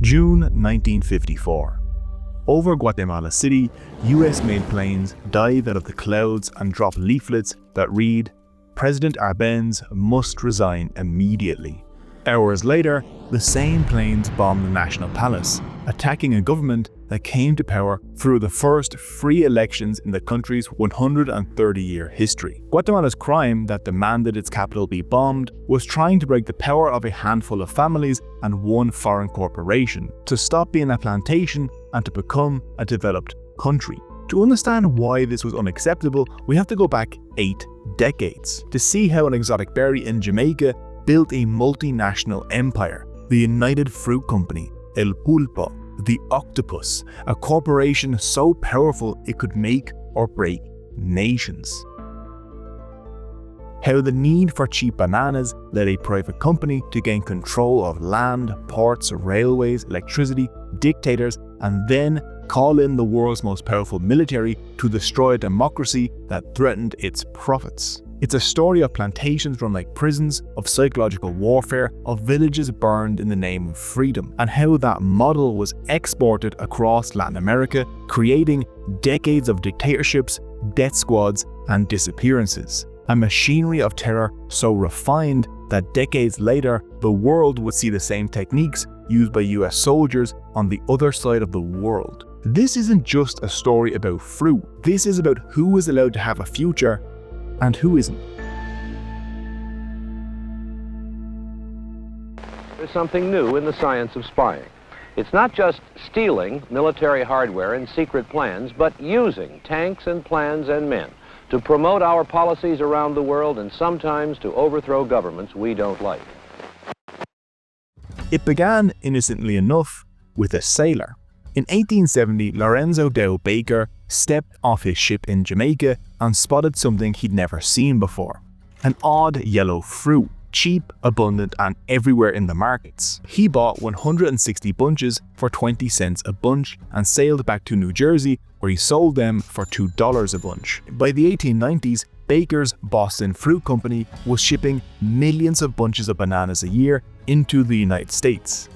June 1954. Over Guatemala City, US-made planes dive out of the clouds and drop leaflets that read, "President Arbenz must resign immediately." Hours later, the same planes bomb the National Palace, attacking a government that came to power through the first free elections in the country's 130-year history. Guatemala's crime that demanded its capital be bombed was trying to break the power of a handful of families and one foreign corporation, to stop being a plantation and to become a developed country. To understand why this was unacceptable, we have to go back 8 decades to see how an exotic berry in Jamaica built a multinational empire, the United Fruit Company, El Pulpo, the Octopus, a corporation so powerful it could make or break nations. How the need for cheap bananas led a private company to gain control of land, ports, railways, electricity, dictators, and then call in the world's most powerful military to destroy a democracy that threatened its profits. It's a story of plantations run like prisons, of psychological warfare, of villages burned in the name of freedom, and how that model was exported across Latin America, creating decades of dictatorships, death squads, and disappearances. A machinery of terror so refined that decades later, the world would see the same techniques used by US soldiers on the other side of the world. This isn't just a story about fruit. This is about who is allowed to have a future and who isn't. There's something new in the science of spying. It's not just stealing military hardware and secret plans, but using tanks and plans and men to promote our policies around the world and sometimes to overthrow governments we don't like. It began, innocently enough, with a sailor. In 1870, Lorenzo Dow Baker stepped off his ship in Jamaica and spotted something he'd never seen before. An odd yellow fruit, cheap, abundant, and everywhere in the markets. He bought 160 bunches for 20 cents a bunch and sailed back to New Jersey, where he sold them for $2 a bunch. By the 1890s, Baker's Boston Fruit Company was shipping millions of bunches of bananas a year into the United States.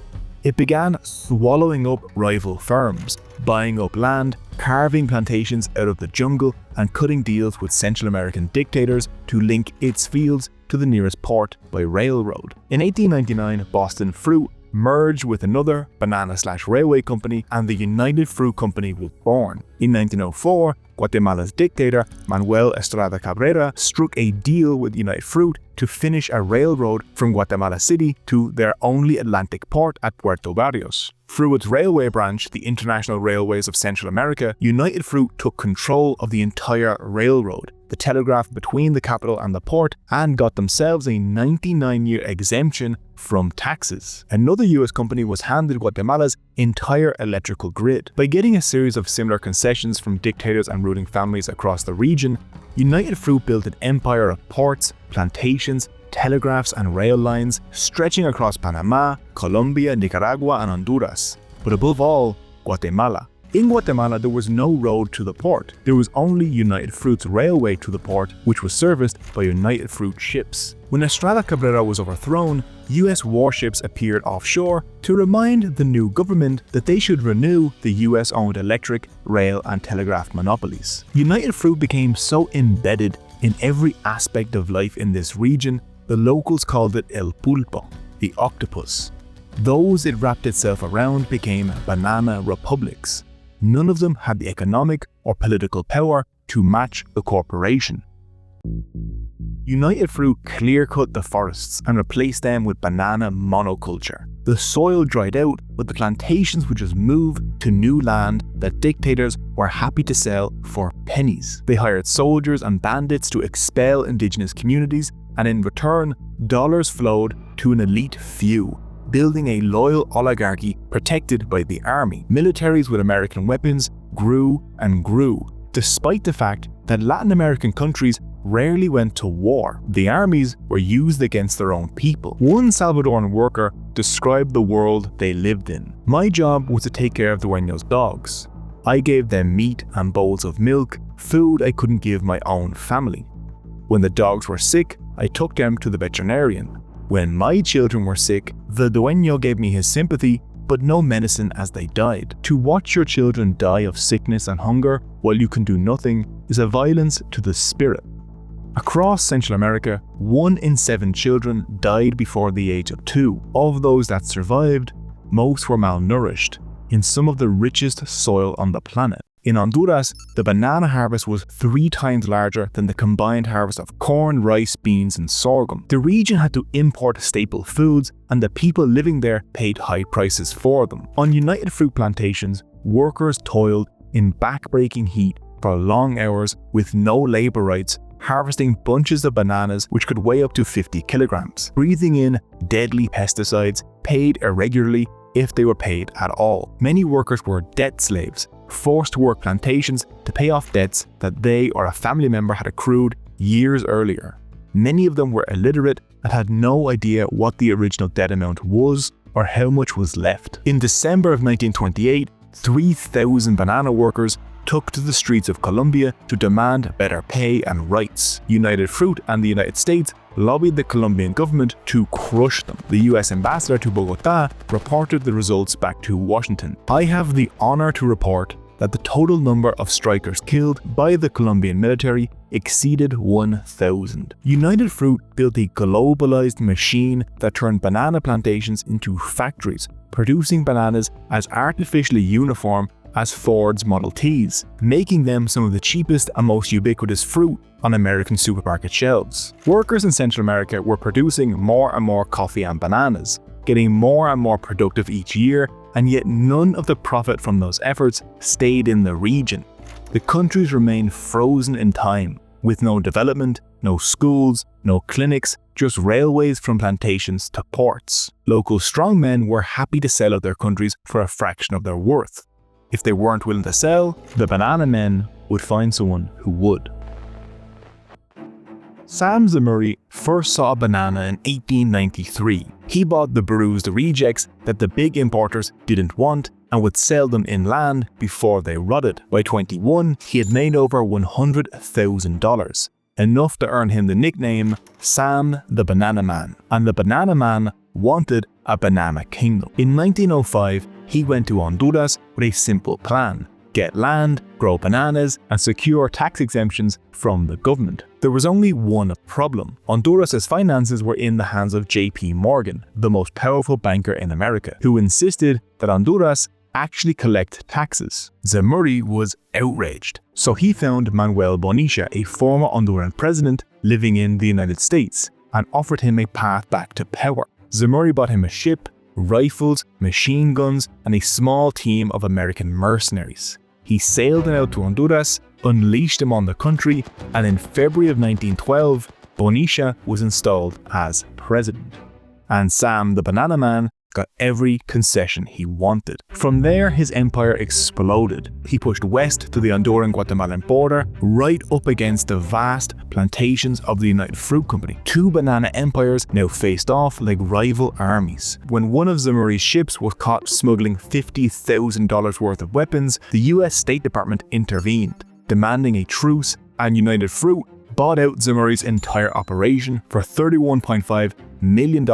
It began swallowing up rival firms, buying up land, carving plantations out of the jungle, and cutting deals with Central American dictators to link its fields to the nearest port by railroad. In 1899, Boston Fruit merged with another banana/railway company, and the United Fruit Company was born. In 1904, Guatemala's dictator, Manuel Estrada Cabrera, struck a deal with United Fruit to finish a railroad from Guatemala City to their only Atlantic port at Puerto Barrios. Through its railway branch, the International Railways of Central America, United Fruit took control of the entire railroad, the telegraph between the capital and the port, and got themselves a 99-year exemption from taxes. Another US company was handed Guatemala's entire electrical grid. By getting a series of similar concessions from dictators and ruling families across the region, United Fruit built an empire of ports, plantations, telegraphs and rail lines stretching across Panama, Colombia, Nicaragua and Honduras, but above all, Guatemala. In Guatemala, there was no road to the port. There was only United Fruit's railway to the port, which was serviced by United Fruit ships. When Estrada Cabrera was overthrown, US warships appeared offshore to remind the new government that they should renew the US-owned electric, rail and telegraph monopolies. United Fruit became so embedded in every aspect of life in this region, the locals called it El Pulpo, the octopus. Those it wrapped itself around became banana republics. None of them had the economic or political power to match the corporation. United Fruit clear-cut the forests and replaced them with banana monoculture. The soil dried out, but the plantations would just move to new land that dictators were happy to sell for pennies. They hired soldiers and bandits to expel indigenous communities, and in return, dollars flowed to an elite few, building a loyal oligarchy protected by the army. Militaries with American weapons grew and grew, despite the fact that Latin American countries rarely went to war. The armies were used against their own people. One Salvadoran worker described the world they lived in. "My job was to take care of the dueños' dogs. I gave them meat and bowls of milk, food I couldn't give my own family. When the dogs were sick, I took them to the veterinarian. When my children were sick, the dueño gave me his sympathy but no medicine as they died. To watch your children die of sickness and hunger while you can do nothing is a violence to the spirit. Across Central America, 1 in 7 children died before the age of 2. Of those that survived, most were malnourished in some of the richest soil on the planet. In Honduras, the banana harvest was 3 times larger than the combined harvest of corn, rice, beans, and sorghum. The region had to import staple foods, and the people living there paid high prices for them. On United Fruit plantations, workers toiled in back-breaking heat for long hours with no labor rights, harvesting bunches of bananas which could weigh up to 50 kilograms, breathing in deadly pesticides, paid irregularly if they were paid at all. Many workers were debt slaves, forced to work plantations to pay off debts that they or a family member had accrued years earlier. Many of them were illiterate and had no idea what the original debt amount was or how much was left. In December of 1928, 3,000 banana workers took to the streets of Colombia to demand better pay and rights. United Fruit and the United States lobbied the Colombian government to crush them. The US ambassador to Bogotá reported the results back to Washington. I have the honor to report that the total number of strikers killed by the Colombian military exceeded 1,000. United Fruit built a globalized machine that turned banana plantations into factories, producing bananas as artificially uniform as Ford's Model Ts, making them some of the cheapest and most ubiquitous fruit on American supermarket shelves. Workers in Central America were producing more and more coffee and bananas, getting more and more productive each year, and yet none of the profit from those efforts stayed in the region. The countries remained frozen in time, with no development, no schools, no clinics, just railways from plantations to ports. Local strongmen were happy to sell out their countries for a fraction of their worth. If they weren't willing to sell, the banana men would find someone who would. Sam Zemurray first saw a banana in 1893. He bought the bruised rejects that the big importers didn't want and would sell them inland before they rotted. By 21, he had made over $100,000, enough to earn him the nickname Sam the Banana Man. And the Banana Man wanted a banana kingdom. In 1905, he went to Honduras with a simple plan: get land, grow bananas, and secure tax exemptions from the government. There was only one problem. Honduras's finances were in the hands of J.P. Morgan, the most powerful banker in America, who insisted that Honduras actually collect taxes. Zemurray was outraged, so he found Manuel Bonilla, a former Honduran president living in the United States, and offered him a path back to power. Zemurray bought him a ship, rifles, machine guns, and a small team of American mercenaries. He sailed them out to Honduras, unleashed them on the country, and in February of 1912, Bonilla was installed as president. And Sam the Banana Man got every concession he wanted. From there, his empire exploded. He pushed west to the Honduran-Guatemalan border, right up against the vast plantations of the United Fruit Company. Two banana empires now faced off like rival armies. When one of Zemurray's ships was caught smuggling $50,000 worth of weapons, the US State Department intervened, demanding a truce, and United Fruit bought out Zemurray's entire operation for $31.5 million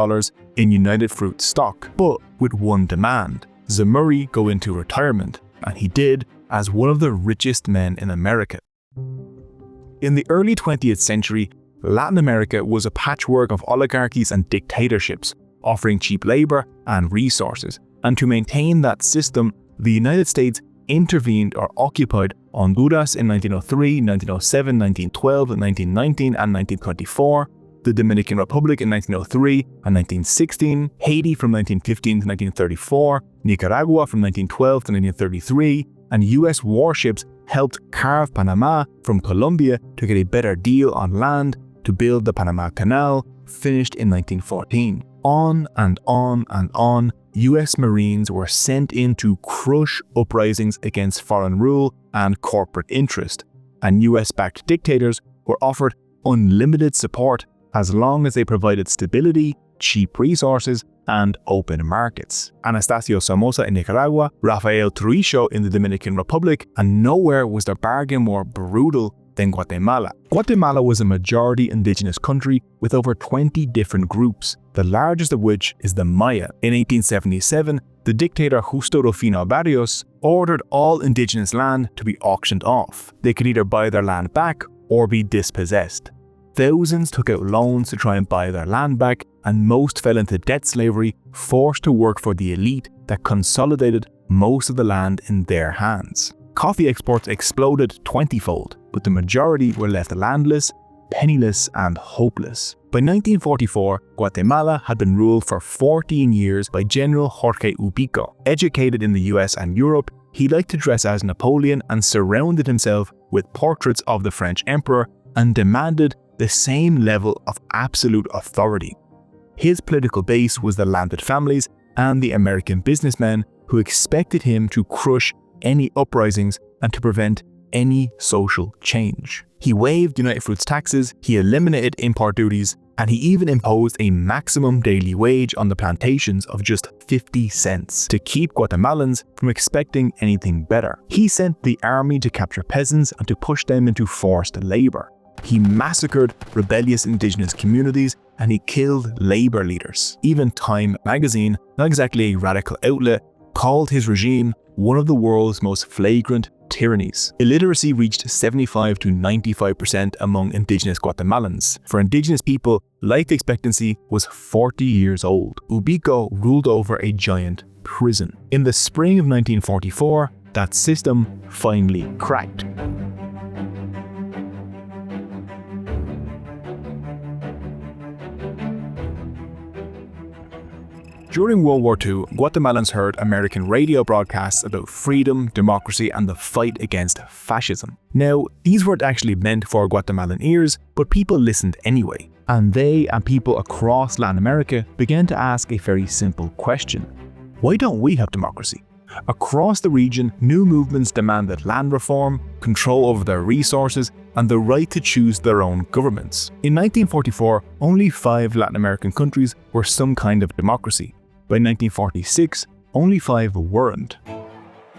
in United Fruit stock, but with one demand: Zemurray go into retirement, and he did as one of the richest men in America. In the early 20th century, Latin America was a patchwork of oligarchies and dictatorships, offering cheap labor and resources, and to maintain that system, the United States intervened or occupied Honduras in 1903, 1907, 1912, 1919, and 1924, the Dominican Republic in 1903 and 1916, Haiti from 1915 to 1934, Nicaragua from 1912 to 1933, and US warships helped carve Panama from Colombia to get a better deal on land to build the Panama Canal, finished in 1914. On and on and on, US Marines were sent in to crush uprisings against foreign rule and corporate interest, and US-backed dictators were offered unlimited support as long as they provided stability, cheap resources, and open markets. Anastasio Somoza in Nicaragua, Rafael Trujillo in the Dominican Republic, and nowhere was the bargain more brutal than Guatemala. Guatemala was a majority indigenous country with over 20 different groups, the largest of which is the Maya. In 1877, the dictator Justo Rufino Barrios ordered all indigenous land to be auctioned off. They could either buy their land back or be dispossessed. Thousands took out loans to try and buy their land back, and most fell into debt slavery, forced to work for the elite that consolidated most of the land in their hands. Coffee exports exploded 20-fold, but the majority were left landless, penniless, and hopeless. By 1944, Guatemala had been ruled for 14 years by General Jorge Ubico. Educated in the US and Europe, he liked to dress as Napoleon and surrounded himself with portraits of the French emperor and demanded the same level of absolute authority. His political base was the landed families and the American businessmen who expected him to crush any uprisings and to prevent any social change. He waived United Fruit's taxes, he eliminated import duties, and he even imposed a maximum daily wage on the plantations of just 50 cents to keep Guatemalans from expecting anything better. He sent the army to capture peasants and to push them into forced labor. He massacred rebellious indigenous communities and he killed labor leaders. Even Time magazine, not exactly a radical outlet, called his regime one of the world's most flagrant tyrannies. Illiteracy reached 75 to 95% among indigenous Guatemalans. For indigenous people, life expectancy was 40 years old. Ubico ruled over a giant prison. In the spring of 1944, that system finally cracked. During World War II, Guatemalans heard American radio broadcasts about freedom, democracy, and the fight against fascism. Now, these weren't actually meant for Guatemalan ears, but people listened anyway. And they and people across Latin America began to ask a very simple question. Why don't we have democracy? Across the region, new movements demanded land reform, control over their resources, and the right to choose their own governments. In 1944, only 5 Latin American countries were some kind of democracy. By 1946, only 5 weren't.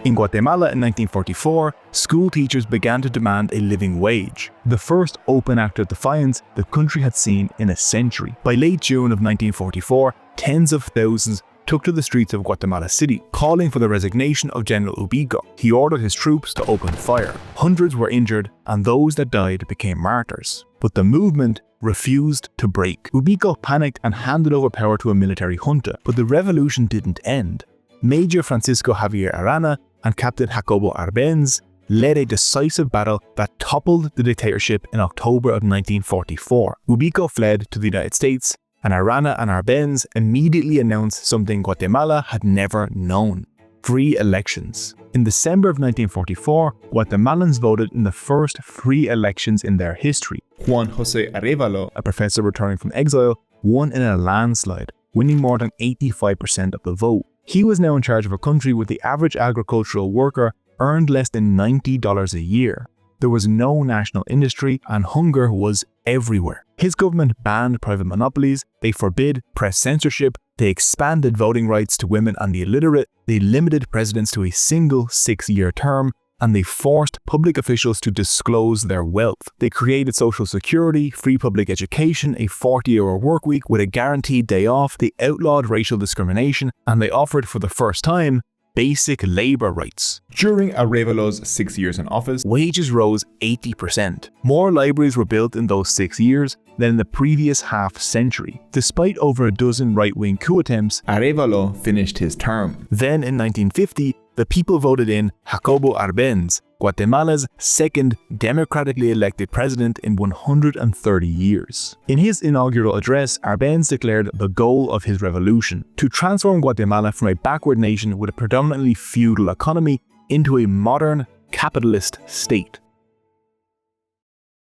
In Guatemala in 1944, school teachers began to demand a living wage, the first open act of defiance the country had seen in a century. By late June of 1944, tens of thousands took to the streets of Guatemala City, calling for the resignation of General Ubico. He ordered his troops to open fire. Hundreds were injured, and those that died became martyrs. But the movement refused to break. Ubico panicked and handed over power to a military junta, but the revolution didn't end. Major Francisco Javier Arana and Captain Jacobo Arbenz led a decisive battle that toppled the dictatorship in October of 1944. Ubico fled to the United States, and Arana and Arbenz immediately announced something Guatemala had never known: free elections. In December of 1944, Guatemalans voted in the first free elections in their history. Juan José Arevalo, a professor returning from exile, won in a landslide, winning more than 85% of the vote. He was now in charge of a country where the average agricultural worker earned less than $90 a year. There was no national industry and hunger was everywhere. His government banned private monopolies, they forbid press censorship, they expanded voting rights to women and the illiterate, they limited presidents to a single 6-year term, and they forced public officials to disclose their wealth. They created social security, free public education, a 40-hour work week with a guaranteed day off, they outlawed racial discrimination, and they offered for the first time basic labor rights. During Arevalo's 6 years in office, wages rose 80%. More libraries were built in those 6 years than in the previous half-century. Despite over a dozen right-wing coup attempts, Arevalo finished his term. Then in 1950, the people voted in Jacobo Arbenz, Guatemala's second democratically elected president in 130 years. In his inaugural address, Arbenz declared the goal of his revolution: to transform Guatemala from a backward nation with a predominantly feudal economy into a modern capitalist state.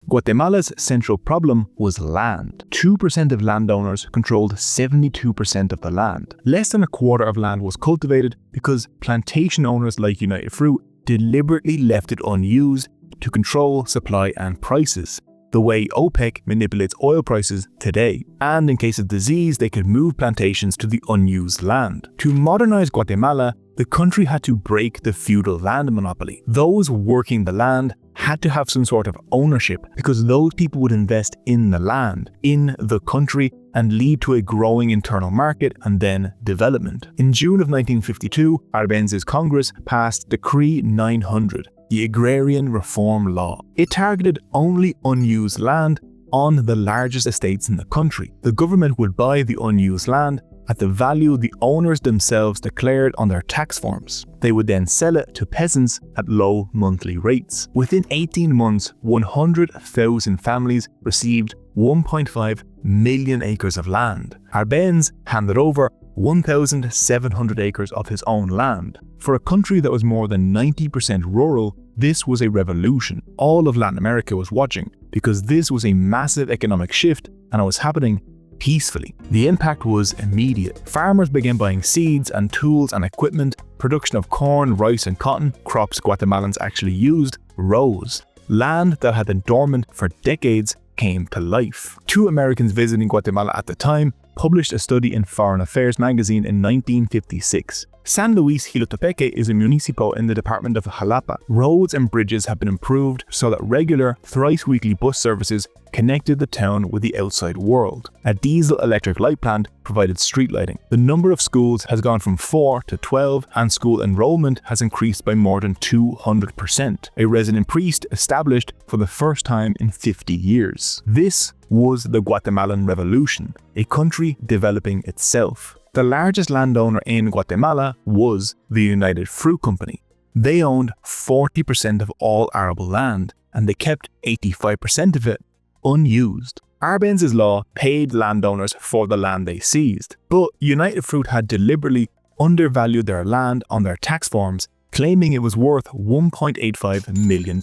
Guatemala's central problem was land. 2% of landowners controlled 72% of the land. Less than a quarter of land was cultivated because plantation owners like United Fruit deliberately left it unused to control supply and prices, the way OPEC manipulates oil prices today. And in case of disease, they could move plantations to the unused land. To modernize Guatemala, the country had to break the feudal land monopoly. Those working the land had to have some sort of ownership because those people would invest in the land, in the country, and lead to a growing internal market and then development. In June of 1952, Arbenz' Congress passed Decree 900, the Agrarian Reform Law. It targeted only unused land on the largest estates in the country. The government would buy the unused land at the value the owners themselves declared on their tax forms. They would then sell it to peasants at low monthly rates. Within 18 months, 100,000 families received 1.5 million acres of land. Arbenz handed over 1,700 acres of his own land. For a country that was more than 90% rural, this was a revolution. All of Latin America was watching because this was a massive economic shift and it was happening peacefully. The impact was immediate. Farmers began buying seeds and tools and equipment. Production of corn, rice and cotton, crops Guatemalans actually used, rose. Land that had been dormant for decades came to life. Two Americans visiting Guatemala at the time published a study in Foreign Affairs magazine in 1956. San Luis Jilotepeque is a municipio in the department of Jalapa. Roads and bridges have been improved so that regular, thrice-weekly bus services connected the town with the outside world. A diesel-electric light plant provided street lighting. The number of schools has gone from 4 to 12 and school enrollment has increased by more than 200%. A resident priest established for the first time in 50 years. This was the Guatemalan Revolution, a country developing itself. The largest landowner in Guatemala was the United Fruit Company. They owned 40% of all arable land, and they kept 85% of it unused. Arbenz' law paid landowners for the land they seized, but United Fruit had deliberately undervalued their land on their tax forms, claiming it was worth $1.85 million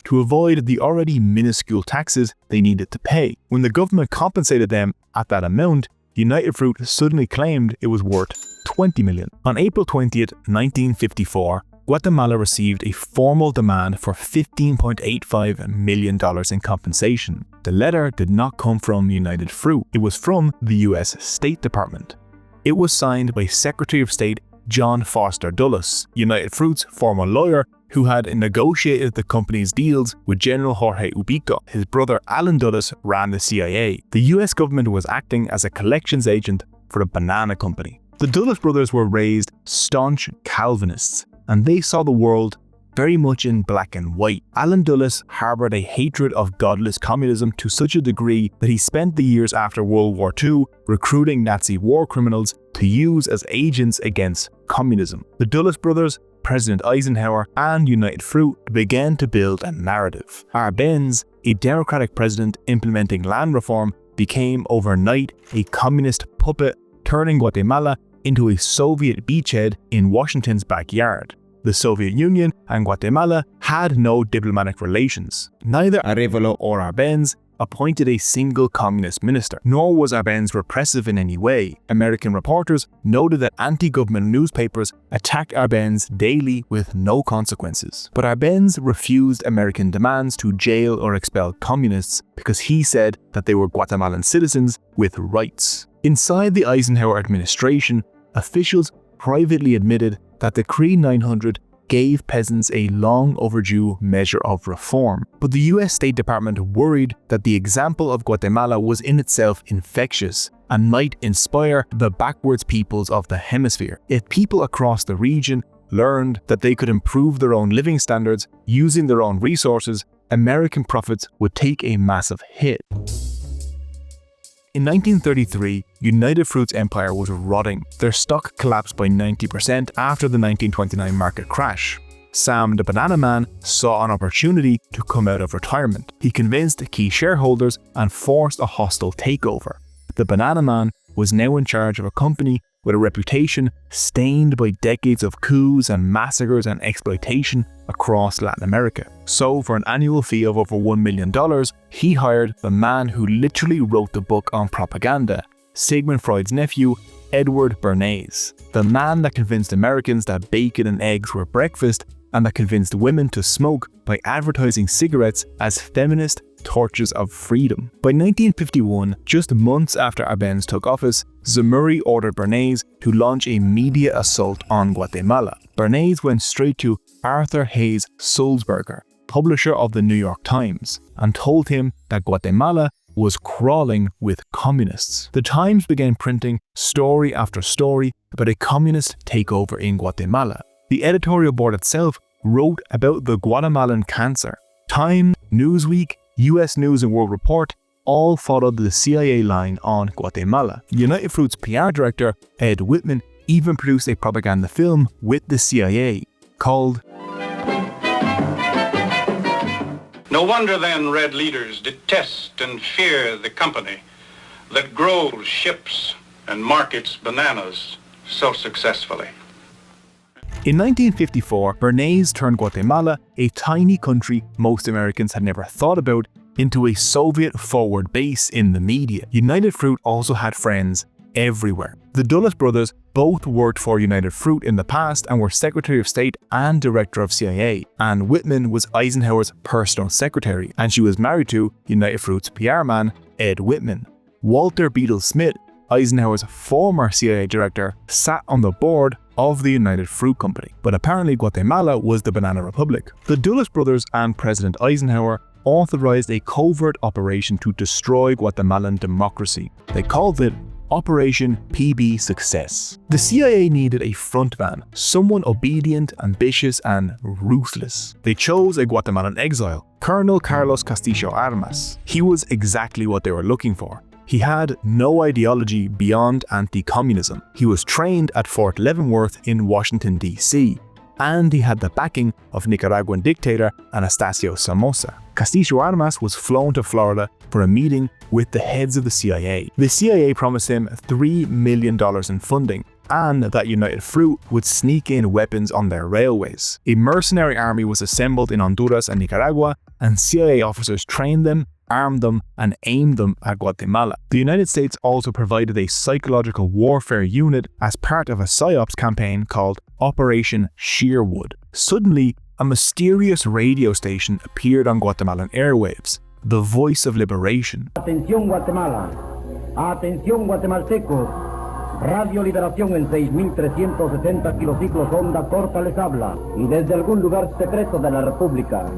to avoid the already minuscule taxes they needed to pay. When the government compensated them at that amount, United Fruit suddenly claimed it was worth $20 million. On April 20th, 1954, Guatemala received a formal demand for $15.85 million in compensation. The letter did not come from United Fruit. It was from the US State Department. It was signed by Secretary of State John Foster Dulles, United Fruit's former lawyer who had negotiated the company's deals with General Jorge Ubico. His brother Alan Dulles ran the CIA. The US government was acting as a collections agent for the banana company. The Dulles brothers were raised staunch Calvinists, and they saw the world very much in black and white. Alan Dulles harbored a hatred of godless communism to such a degree that he spent the years after World War II recruiting Nazi war criminals to use as agents against communism. The Dulles brothers, President Eisenhower, and United Fruit began to build a narrative. Arbenz, a democratic president implementing land reform, became overnight a communist puppet, turning Guatemala into a Soviet beachhead in Washington's backyard. The Soviet Union and Guatemala had no diplomatic relations. Neither Arevalo or Arbenz appointed a single communist minister, nor was Arbenz repressive in any way. American reporters noted that anti-government newspapers attacked Arbenz daily with no consequences. But Arbenz refused American demands to jail or expel communists because he said that they were Guatemalan citizens with rights. Inside the Eisenhower administration, officials privately admitted that Decree 900 gave peasants a long overdue measure of reform. But the US State Department worried that the example of Guatemala was in itself infectious and might inspire the backwards peoples of the hemisphere. If people across the region learned that they could improve their own living standards using their own resources, American profits would take a massive hit. In 1933, United Fruit's empire was rotting. Their stock collapsed by 90% after the 1929 market crash. Sam the Banana Man saw an opportunity to come out of retirement. He convinced key shareholders and forced a hostile takeover. The Banana Man was now in charge of a company with a reputation stained by decades of coups and massacres and exploitation across Latin America. So for an annual fee of over $1 million, he hired the man who literally wrote the book on propaganda, Sigmund Freud's nephew, Edward Bernays, the man that convinced Americans that bacon and eggs were breakfast and that convinced women to smoke by advertising cigarettes as feminist torches of freedom. By 1951, just months after Arbenz took office, Zamuri ordered Bernays to launch a media assault on Guatemala. Bernays went straight to Arthur Hayes Sulzberger, publisher of the New York Times, and told him that Guatemala was crawling with communists. The Times began printing story after story about a communist takeover in Guatemala. The editorial board itself wrote about the Guatemalan cancer. Time, Newsweek, US News and World Report all followed the CIA line on Guatemala. United Fruit's PR director, Ed Whitman, even produced a propaganda film with the CIA called No wonder then red leaders detest and fear the company that grows ships and markets bananas so successfully. In 1954, Bernays turned Guatemala, a tiny country most Americans had never thought about, into a Soviet-forward base in the media. United Fruit also had friends everywhere. The Dulles brothers both worked for United Fruit in the past and were Secretary of State and Director of CIA. Ann Whitman was Eisenhower's personal secretary, and she was married to United Fruit's PR man, Ed Whitman. Walter Beadle Smith, Eisenhower's former CIA director, sat on the board of the United Fruit Company. But apparently Guatemala was the Banana Republic. The Dulles brothers and President Eisenhower authorized a covert operation to destroy Guatemalan democracy. They called it Operation PBSuccess. The CIA needed a frontman, someone obedient, ambitious, and ruthless. They chose a Guatemalan exile, Colonel Carlos Castillo Armas. He was exactly what they were looking for. He had no ideology beyond anti-communism. He was trained at Fort Leavenworth in Washington, D.C., and he had the backing of Nicaraguan dictator Anastasio Somoza. Castillo Armas was flown to Florida for a meeting with the heads of the CIA. The CIA promised him $3 million in funding, and that United Fruit would sneak in weapons on their railways. A mercenary army was assembled in Honduras and Nicaragua, and CIA officers trained them, armed them, and aimed them at Guatemala. The United States also provided a psychological warfare unit as part of a PSYOPs campaign called Operation Shearwood. Suddenly, a mysterious radio station appeared on Guatemalan airwaves, the voice of liberation. Atención Guatemala, atención guatemaltecos, Radio Liberación en 6.360 kilociclos onda corta les habla, y desde algún lugar secreto de la República.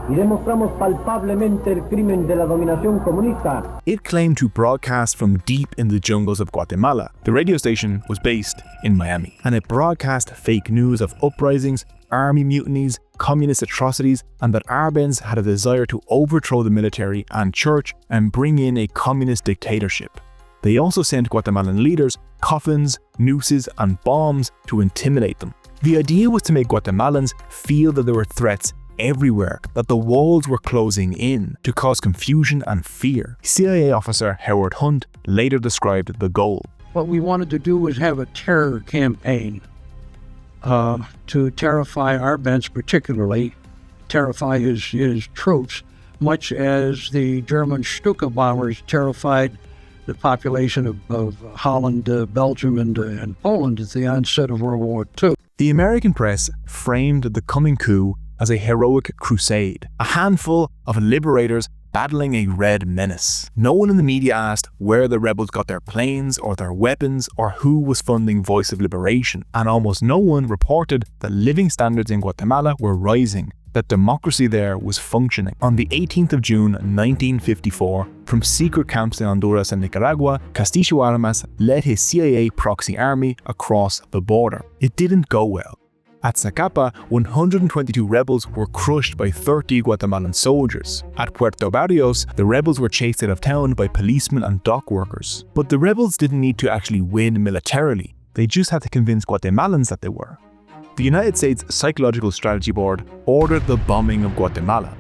Y demostramos palpablemente el crimen de la dominación comunista. It claimed to broadcast from deep in the jungles of Guatemala. The radio station was based in Miami, and it broadcast fake news of uprisings, army mutinies, communist atrocities, and that Arbenz had a desire to overthrow the military and church and bring in a communist dictatorship. They also sent Guatemalan leaders coffins, nooses, and bombs to intimidate them. The idea was to make Guatemalans feel that there were threats everywhere, that the walls were closing in, to cause confusion and fear. CIA officer Howard Hunt later described the goal. What we wanted to do was have a terror campaign to terrify Arbenz, particularly terrify his troops, much as the German Stuka bombers terrified the population of Holland, Belgium, and Poland at the onset of World War II. The American press framed the coming coup as a heroic crusade, a handful of liberators battling a red menace. No one in the media asked where the rebels got their planes or their weapons or who was funding Voice of Liberation, and almost no one reported that living standards in Guatemala were rising, that democracy there was functioning. On the 18th of June 1954, from secret camps in Honduras and Nicaragua, Castillo Armas led his CIA proxy army across the border. It didn't go well. At Zacapa, 122 rebels were crushed by 30 Guatemalan soldiers. At Puerto Barrios, the rebels were chased out of town by policemen and dock workers. But the rebels didn't need to actually win militarily. They just had to convince Guatemalans that they were. The United States Psychological Strategy Board ordered the bombing of Guatemala.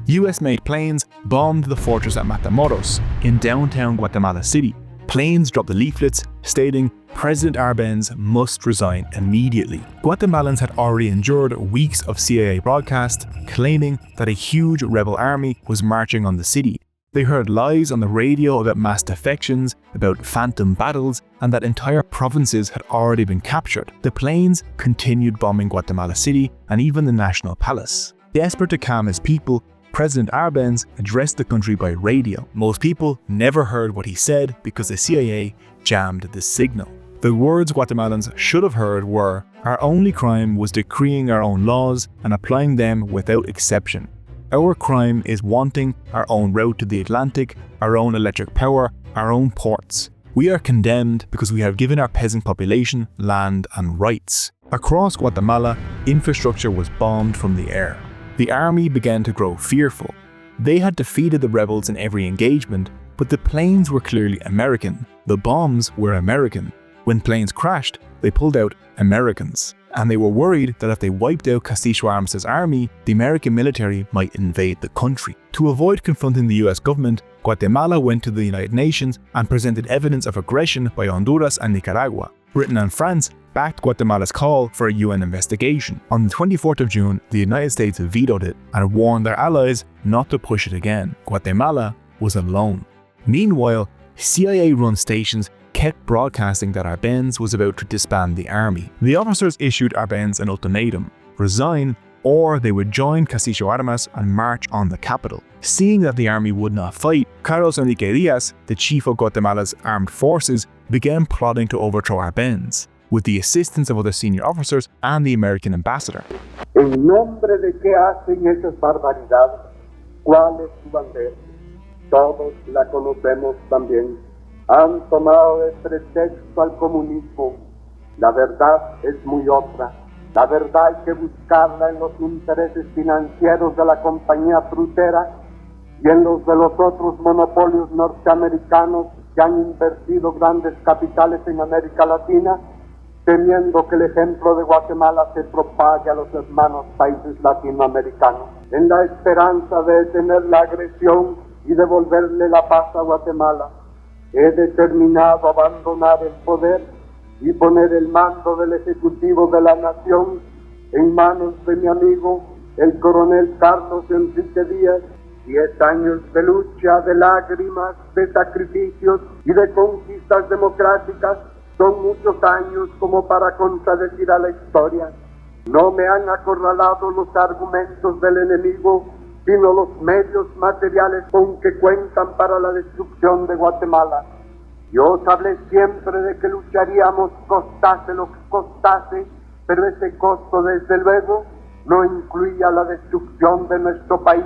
US-made planes bombed the fortress at Matamoros in downtown Guatemala City. Planes dropped the leaflets stating President Arbenz must resign immediately. Guatemalans had already endured weeks of CIA broadcasts claiming that a huge rebel army was marching on the city. They heard lies on the radio about mass defections, about phantom battles, and that entire provinces had already been captured. The planes continued bombing Guatemala City and even the National Palace. Desperate to calm his people, President Arbenz addressed the country by radio. Most people never heard what he said because the CIA jammed the signal. The words Guatemalans should have heard were, "Our only crime was decreeing our own laws and applying them without exception. Our crime is wanting our own route to the Atlantic, our own electric power, our own ports. We are condemned because we have given our peasant population land and rights. Across Guatemala, infrastructure was bombed from the air. The army began to grow fearful. They had defeated the rebels in every engagement, but the planes were clearly American. The bombs were American. When planes crashed, they pulled out Americans. And they were worried that if they wiped out Castillo Armas' army, the American military might invade the country. To avoid confronting the US government, Guatemala went to the United Nations and presented evidence of aggression by Honduras and Nicaragua. Britain and France backed Guatemala's call for a UN investigation. On the 24th of June, the United States vetoed it and warned their allies not to push it again. Guatemala was alone. Meanwhile, CIA-run stations kept broadcasting that Arbenz was about to disband the army. The officers issued Arbenz an ultimatum: resign or they would join Castillo Armas and march on the capital. Seeing that the army would not fight, Carlos Enrique Diaz, the chief of Guatemala's armed forces, began plotting to overthrow Arbenz, with the assistance of other senior officers and the American ambassador. En nombre de qué hacen esas barbaridades, ¿cuál es su bandera? Todos la conocemos también. Han tomado de pretexto al comunismo. La verdad es muy otra. La verdad hay que buscarla en los intereses financieros de la compañía frutera y en los de los otros monopolios norteamericanos que han invertido grandes capitales en América Latina, temiendo que el ejemplo de Guatemala se propague a los hermanos países latinoamericanos. En la esperanza de detener la agresión y devolverle la paz a Guatemala, he determinado abandonar el poder y poner el mando del Ejecutivo de la Nación en manos de mi amigo, el coronel Carlos Enrique Díaz. 10 años de lucha, de lágrimas, de sacrificios y de conquistas democráticas son muchos años como para contradecir a la historia. No me han acorralado los argumentos del enemigo, sino los medios materiales con que cuentan para la destrucción de Guatemala. Yo os hablé siempre de que lucharíamos costase lo que costase, pero ese costo desde luego no incluía la destrucción de nuestro país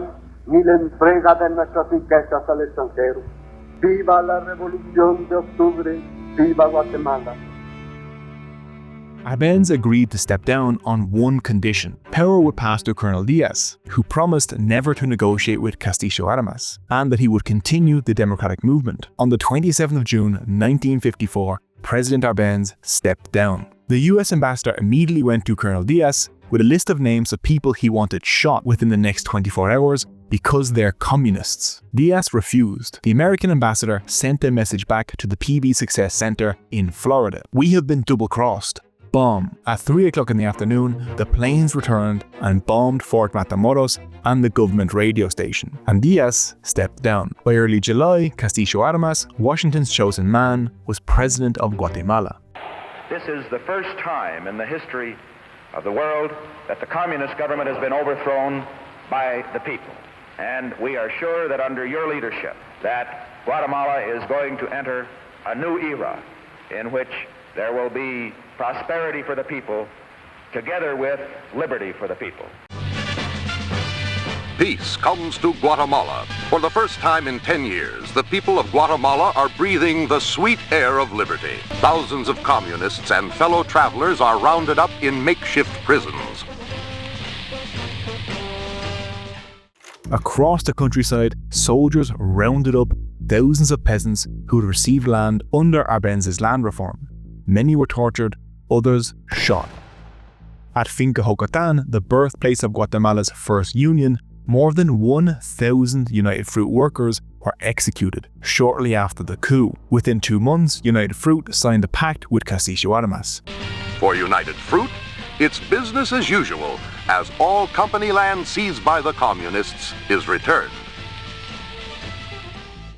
ni la entrega de nuestras riquezas al extranjero. ¡Viva la Revolución de Octubre! ¡Viva Guatemala! Arbenz agreed to step down on one condition. Power would pass to Colonel Diaz, who promised never to negotiate with Castillo Armas, and that he would continue the democratic movement. On the 27th of June 1954, President Arbenz stepped down. The US ambassador immediately went to Colonel Diaz with a list of names of people he wanted shot within the next 24 hours because they're communists. Diaz refused. The American ambassador sent a message back to the PBSuccess Center in Florida. We have been double-crossed. Bomb. At 3 o'clock in the afternoon, the planes returned and bombed Fort Matamoros and the government radio station, and Diaz stepped down. By early July, Castillo Armas, Washington's chosen man, was president of Guatemala. This is the first time in the history of the world that the communist government has been overthrown by the people. And we are sure that under your leadership, that Guatemala is going to enter a new era in which there will be prosperity for the people, together with liberty for the people. Peace comes to Guatemala. For the first time in 10 years, the people of Guatemala are breathing the sweet air of liberty. Thousands of communists and fellow travelers are rounded up in makeshift prisons. Across the countryside, soldiers rounded up thousands of peasants who had received land under Arbenz's land reform. Many were tortured, others shot. At Finca Jocotan, the birthplace of Guatemala's first union, more than 1,000 United Fruit workers were executed shortly after the coup. Within 2 months, United Fruit signed a pact with Castillo Armas. For United Fruit, it's business as usual, as all company land seized by the communists is returned.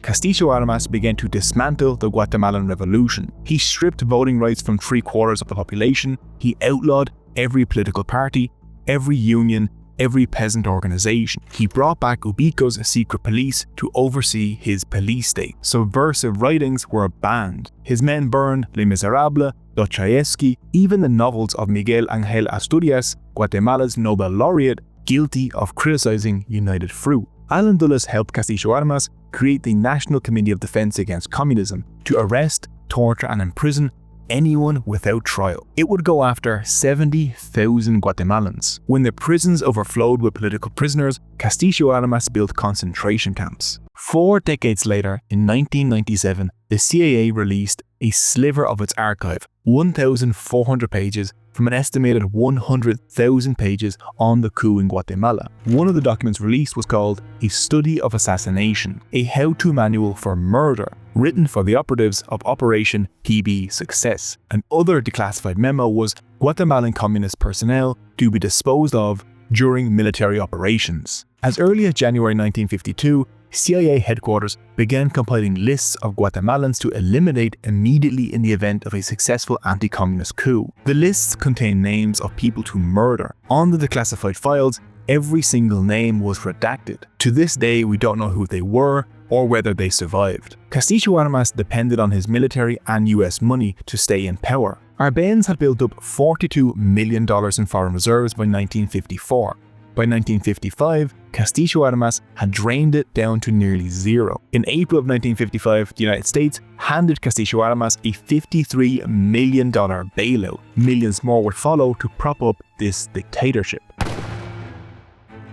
Castillo Armas began to dismantle the Guatemalan Revolution. He stripped voting rights from 3/4 of the population. He outlawed every political party, every union, every peasant organization. He brought back Ubico's secret police to oversee his police state. Subversive writings were banned. His men burned Les Miserables, Dostoevsky, even the novels of Miguel Ángel Asturias, Guatemala's Nobel laureate, guilty of criticizing United Fruit. Alan Dulles helped Castillo Armas create the National Committee of Defense Against Communism to arrest, torture and imprison anyone without trial. It would go after 70,000 Guatemalans. When the prisons overflowed with political prisoners, Castillo Armas built concentration camps. 4 decades later, in 1997, the CIA released a sliver of its archive, 1,400 pages from an estimated 100,000 pages on the coup in Guatemala. One of the documents released was called A Study of Assassination, a how-to manual for murder, written for the operatives of Operation PBSuccess. Another declassified memo was Guatemalan communist personnel to be disposed of during military operations. As early as January 1952, CIA headquarters began compiling lists of Guatemalans to eliminate immediately in the event of a successful anti-communist coup. The lists contain names of people to murder. On the declassified files, every single name was redacted. To this day, we don't know who they were or whether they survived. Castillo Armas depended on his military and US money to stay in power. Arbenz had built up $42 million in foreign reserves by 1954. By 1955, Castillo Armas had drained it down to nearly zero. In April of 1955, the United States handed Castillo Armas a $53 million bailout. Millions more would follow to prop up this dictatorship.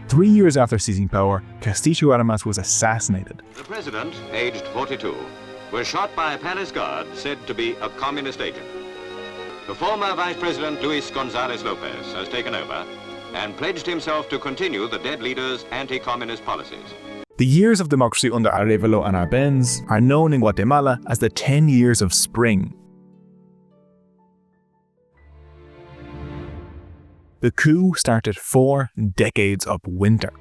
3 years after seizing power, Castillo Armas was assassinated. The president, aged 42, was shot by a palace guard said to be a communist agent. The former Vice President Luis Gonzalez Lopez has taken over and pledged himself to continue the dead leader's anti-communist policies. The years of democracy under Arevalo and Arbenz are known in Guatemala as the 10 years of spring. The coup started 4 decades of winter.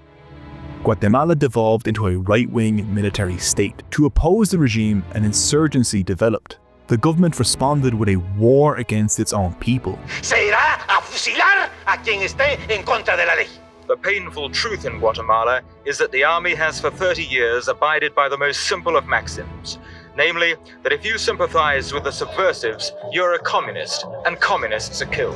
Guatemala devolved into a right-wing military state. To oppose the regime, an insurgency developed. The government responded with a war against its own people. Se irá a fusilar a quien esté en contra de la ley. The painful truth in Guatemala is that the army has for 30 years abided by the most simple of maxims, namely that if you sympathize with the subversives, you're a communist, and communists are killed.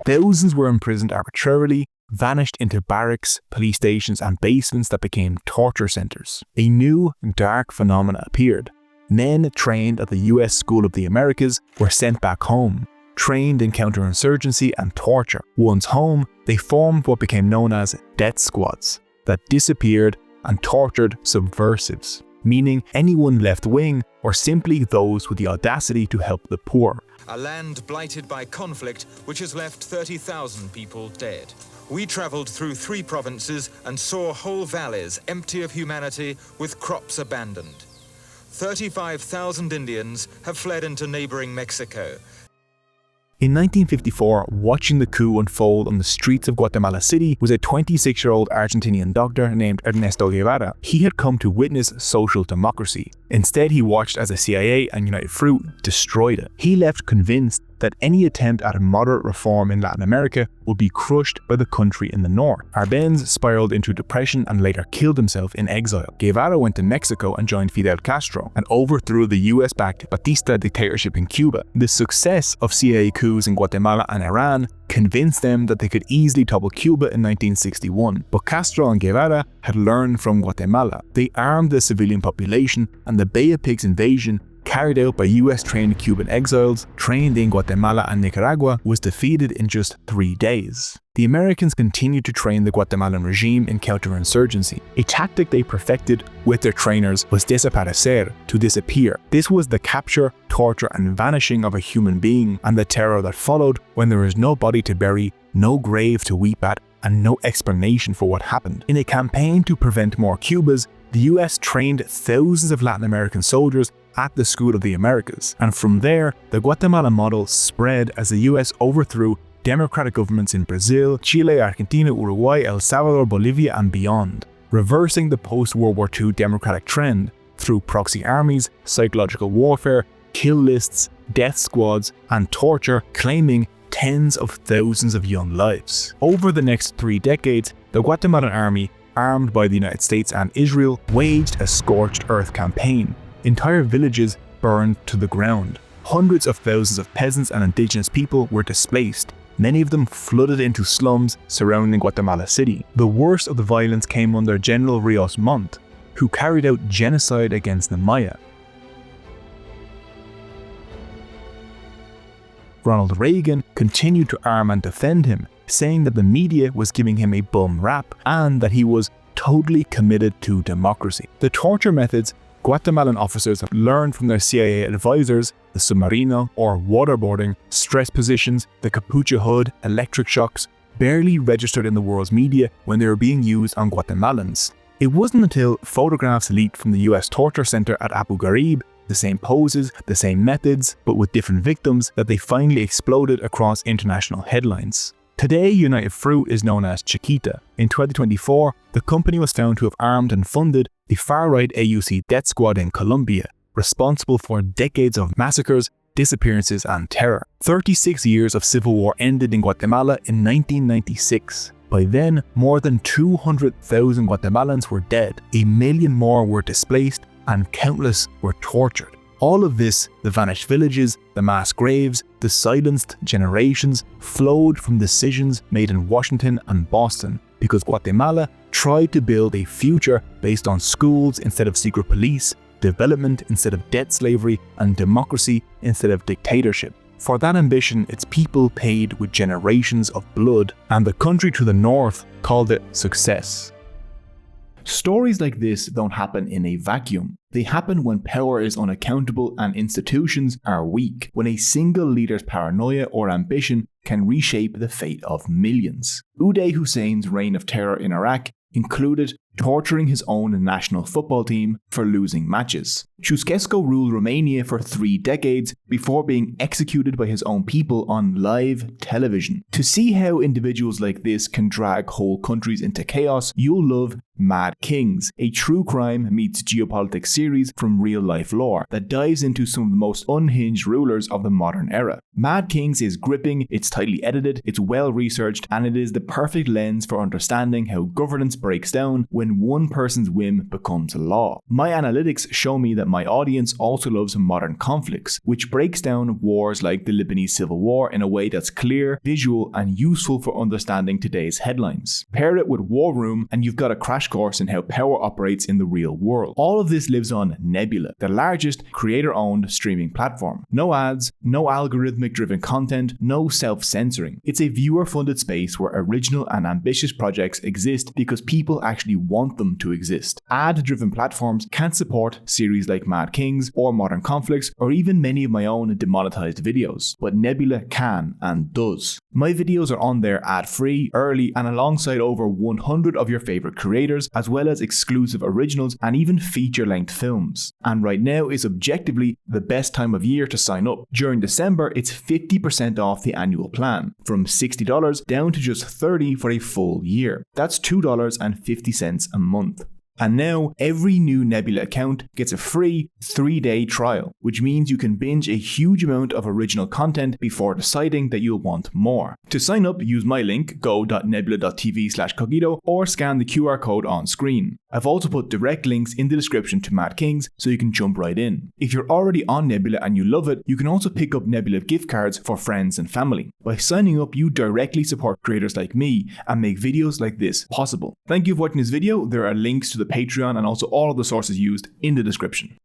Thousands were imprisoned arbitrarily, vanished into barracks, police stations and basements that became torture centers. A new, dark phenomena appeared. Men trained at the US School of the Americas were sent back home, trained in counterinsurgency and torture. Once home, they formed what became known as death squads that disappeared and tortured subversives, meaning anyone left-wing or simply those with the audacity to help the poor. A land blighted by conflict which has left 30,000 people dead. We traveled through 3 provinces and saw whole valleys empty of humanity with crops abandoned. 35,000 Indians have fled into neighboring Mexico. In 1954, watching the coup unfold on the streets of Guatemala City was a 26-year-old Argentinian doctor named Ernesto Guevara. He had come to witness social democracy. Instead, he watched as the CIA and United Fruit destroyed it. He left convinced that any attempt at moderate reform in Latin America would be crushed by the country in the north. Arbenz spiraled into depression and later killed himself in exile. Guevara went to Mexico and joined Fidel Castro and overthrew the US-backed Batista dictatorship in Cuba. The success of CIA coups in Guatemala and Iran convinced them that they could easily topple Cuba in 1961. But Castro and Guevara had learned from Guatemala. They armed the civilian population, and the Bay of Pigs invasion, carried out by US-trained Cuban exiles trained in Guatemala and Nicaragua, was defeated in just 3 days. The Americans continued to train the Guatemalan regime in counterinsurgency. A tactic they perfected with their trainers was desaparecer, to disappear. This was the capture, torture and vanishing of a human being, and the terror that followed when there was no body to bury, no grave to weep at, and no explanation for what happened. In a campaign to prevent more Cubas, the US trained thousands of Latin American soldiers at the School of the Americas, and from there, the Guatemala model spread as the US overthrew democratic governments in Brazil, Chile, Argentina, Uruguay, El Salvador, Bolivia, and beyond, reversing the post-World War II democratic trend through proxy armies, psychological warfare, kill lists, death squads, and torture, claiming tens of thousands of young lives. Over the next 3 decades, the Guatemalan army, armed by the United States and Israel, waged a scorched earth campaign. Entire villages burned to the ground. Hundreds of thousands of peasants and indigenous people were displaced. Many of them flooded into slums surrounding Guatemala City. The worst of the violence came under General Rios Montt, who carried out genocide against the Maya. Ronald Reagan continued to arm and defend him, saying that the media was giving him a bum rap and that he was totally committed to democracy. The torture methods Guatemalan officers have learned from their CIA advisors, the submarino or waterboarding, stress positions, the capucha hood, electric shocks, barely registered in the world's media when they were being used on Guatemalans. It wasn't until photographs leaked from the US torture center at Abu Ghraib, the same poses, the same methods, but with different victims, that they finally exploded across international headlines. Today, United Fruit is known as Chiquita. In 2024, the company was found to have armed and funded the far-right AUC death squad in Colombia, responsible for decades of massacres, disappearances and terror. 36 years of civil war ended in Guatemala in 1996. By then, more than 200,000 Guatemalans were dead, 1 million more were displaced, and countless were tortured. All of this, the vanished villages, the mass graves, the silenced generations, flowed from decisions made in Washington and Boston, because Guatemala tried to build a future based on schools instead of secret police, development instead of debt slavery, and democracy instead of dictatorship. For that ambition, its people paid with generations of blood, and the country to the north called it success. Stories like this don't happen in a vacuum. They happen when power is unaccountable and institutions are weak, when a single leader's paranoia or ambition can reshape the fate of millions. Uday Hussein's reign of terror in Iraq included torturing his own national football team for losing matches. Ceausescu ruled Romania for 3 decades before being executed by his own people on live television. To see how individuals like this can drag whole countries into chaos, you'll love Mad Kings, a true crime meets geopolitics series from real-life lore that dives into some of the most unhinged rulers of the modern era. Mad Kings is gripping, it's tightly edited, it's well-researched, and it is the perfect lens for understanding how governance breaks down when one person's whim becomes law. My analytics show me that my audience also loves modern conflicts, which breaks down wars like the Lebanese Civil War in a way that's clear, visual, and useful for understanding today's headlines. Pair it with War Room and you've got a crash course in how power operates in the real world. All of this lives on Nebula, the largest creator-owned streaming platform. No ads, no algorithmic-driven content, no self-censoring. It's a viewer-funded space where original and ambitious projects exist because people actually want them to exist. Ad-driven platforms can't support series like Mad Kings or Modern Conflicts or even many of my own demonetized videos, but Nebula can and does. My videos are on there ad-free, early, and alongside over 100 of your favorite creators, as well as exclusive originals and even feature-length films. And right now is objectively the best time of year to sign up. During December, it's 50% off the annual plan, from $60 down to just $30 for a full year. That's $2.50 a month. And now, every new Nebula account gets a free 3-day trial, which means you can binge a huge amount of original content before deciding that you'll want more. To sign up, use my link, go.nebula.tv/cogito, or scan the QR code on screen. I've also put direct links in the description to Mad Kings, so you can jump right in. If you're already on Nebula and you love it, you can also pick up Nebula gift cards for friends and family. By signing up, you directly support creators like me and make videos like this possible. Thank you for watching this video. There are links to the Patreon and also all of the sources used in the description.